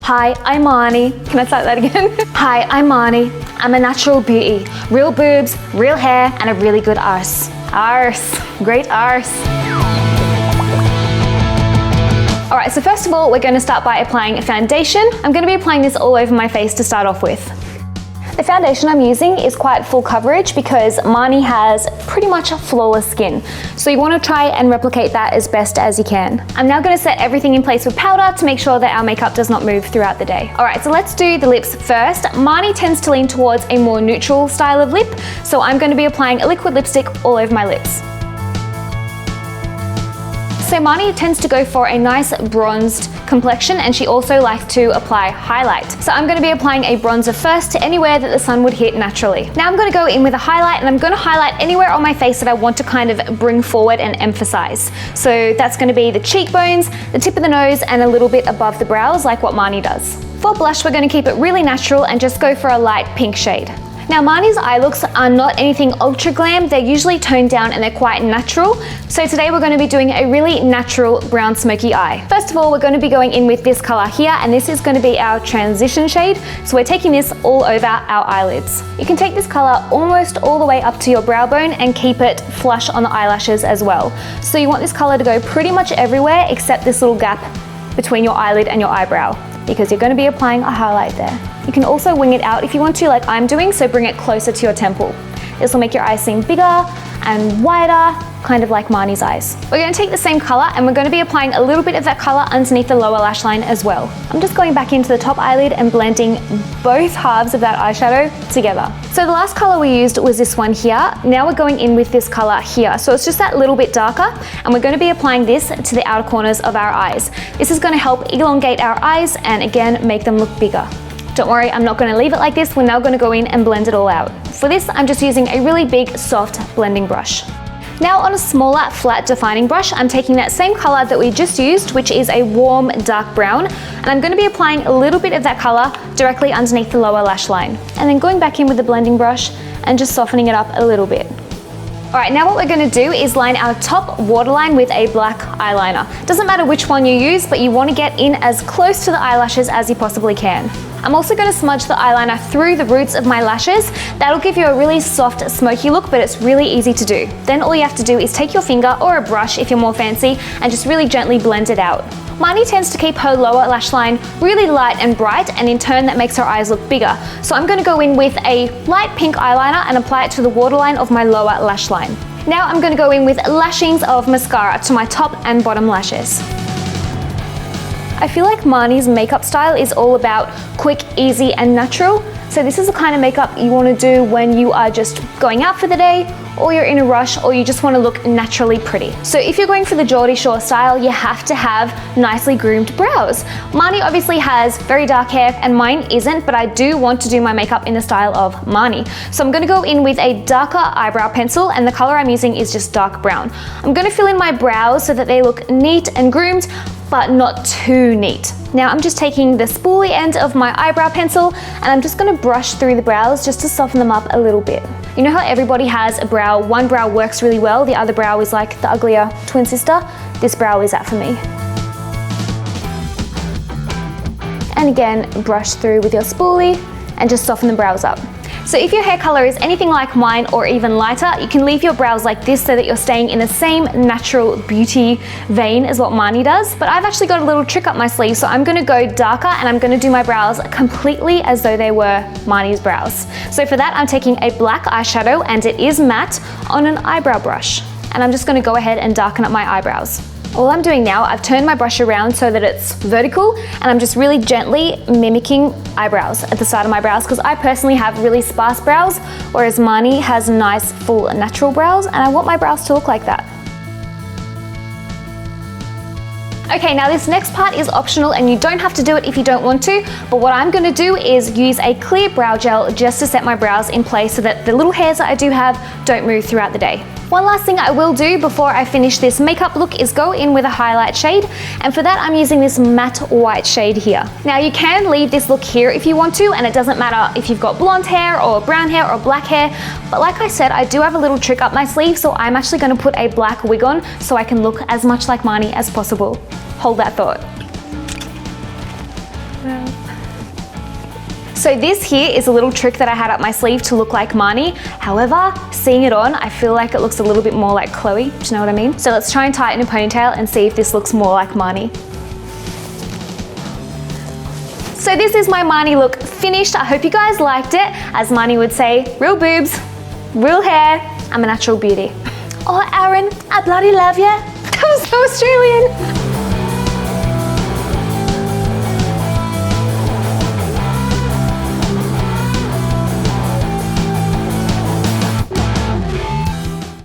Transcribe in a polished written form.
Hi, I'm Marnie. Can I start that again? Hi, I'm Marnie. I'm a natural beauty. Real boobs, real hair, and a really good arse. Arse. Great arse. Alright, so first of all, we're going to start by applying a foundation. I'm going to be applying this all over my face to start off with. The foundation I'm using is quite full coverage because Marnie has pretty much a flawless skin. So you want to try and replicate that as best as you can. I'm now going to set everything in place with powder to make sure that our makeup does not move throughout the day. Alright, so let's do the lips first. Marnie tends to lean towards a more neutral style of lip, so I'm going to be applying a liquid lipstick all over my lips. So Marnie tends to go for a nice bronzed complexion, and she also likes to apply highlight. So I'm going to be applying a bronzer first to anywhere that the sun would hit naturally. Now I'm going to go in with a highlight, and I'm going to highlight anywhere on my face that I want to kind of bring forward and emphasize. So that's going to be the cheekbones, the tip of the nose, and a little bit above the brows like what Marnie does. For blush, we're going to keep it really natural and just go for a light pink shade. Now Marnie's eye looks are not anything ultra glam, they're usually toned down and they're quite natural. So today we're going to be doing a really natural brown smoky eye. First of all, we're going to be going in with this color here, and this is going to be our transition shade. So we're taking this all over our eyelids. You can take this color almost all the way up to your brow bone and keep it flush on the eyelashes as well. So you want this color to go pretty much everywhere except this little gap between your eyelid and your eyebrow, because you're going to be applying a highlight there. You can also wing it out if you want to, like I'm doing, so bring it closer to your temple. This will make your eyes seem bigger and wider, kind of like Marnie's eyes. We're going to take the same color and we're going to be applying a little bit of that color underneath the lower lash line as well. I'm just going back into the top eyelid and blending both halves of that eyeshadow together. So the last color we used was this one here. Now we're going in with this color here. So it's just that little bit darker, and we're going to be applying this to the outer corners of our eyes. This is going to help elongate our eyes and again make them look bigger. Don't worry, I'm not going to leave it like this. We're now going to go in and blend it all out. For this, I'm just using a really big, soft blending brush. Now on a smaller, flat defining brush, I'm taking that same color that we just used, which is a warm, dark brown, and I'm going to be applying a little bit of that color directly underneath the lower lash line. And then going back in with the blending brush and just softening it up a little bit. Alright, now what we're going to do is line our top waterline with a black eyeliner. Doesn't matter which one you use, but you want to get in as close to the eyelashes as you possibly can. I'm also going to smudge the eyeliner through the roots of my lashes. That'll give you a really soft, smoky look, but it's really easy to do. Then all you have to do is take your finger or a brush if you're more fancy and just really gently blend it out. Marnie tends to keep her lower lash line really light and bright, and in turn that makes her eyes look bigger. So I'm going to go in with a light pink eyeliner and apply it to the waterline of my lower lash line. Now I'm going to go in with lashings of mascara to my top and bottom lashes. I feel like Marnie's makeup style is all about quick, easy, and natural. So this is the kind of makeup you want to do when you are just going out for the day, or you're in a rush, or you just want to look naturally pretty. So if you're going for the Geordie Shore style, you have to have nicely groomed brows. Marnie obviously has very dark hair and mine isn't, but I do want to do my makeup in the style of Marnie. So I'm going to go in with a darker eyebrow pencil, and the color I'm using is just dark brown. I'm going to fill in my brows so that they look neat and groomed, but not too neat. Now I'm just taking the spoolie end of my eyebrow pencil and I'm just going to brush through the brows just to soften them up a little bit. You know how everybody has a brow, one brow works really well, the other brow is like the uglier twin sister? This brow is that for me. And again, brush through with your spoolie and just soften the brows up. So if your hair color is anything like mine or even lighter, you can leave your brows like this so that you're staying in the same natural beauty vein as what Marnie does. But I've actually got a little trick up my sleeve, so I'm going to go darker and I'm going to do my brows completely as though they were Marnie's brows. So for that, I'm taking a black eyeshadow, and it is matte, on an eyebrow brush. And I'm just going to go ahead and darken up my eyebrows. All I'm doing now, I've turned my brush around so that it's vertical, and I'm just really gently mimicking eyebrows at the side of my brows, because I personally have really sparse brows, whereas Marnie has nice, full, natural brows, and I want my brows to look like that. Okay, now this next part is optional and you don't have to do it if you don't want to, but what I'm going to do is use a clear brow gel just to set my brows in place so that the little hairs that I do have don't move throughout the day. One last thing I will do before I finish this makeup look is go in with a highlight shade, and for that I'm using this matte white shade here. Now you can leave this look here if you want to, and it doesn't matter if you've got blonde hair or brown hair or black hair, but like I said, I do have a little trick up my sleeve, so I'm actually going to put a black wig on so I can look as much like Marnie as possible. Hold that thought. So this here is a little trick that I had up my sleeve to look like Marnie. However, seeing it on, I feel like it looks a little bit more like Chloe. Do you know what I mean? So let's try and tighten a ponytail and see if this looks more like Marnie. So this is my Marnie look finished. I hope you guys liked it. As Marnie would say, real boobs, real hair. I'm a natural beauty. Oh, Aaron, I bloody love you. That was so Australian.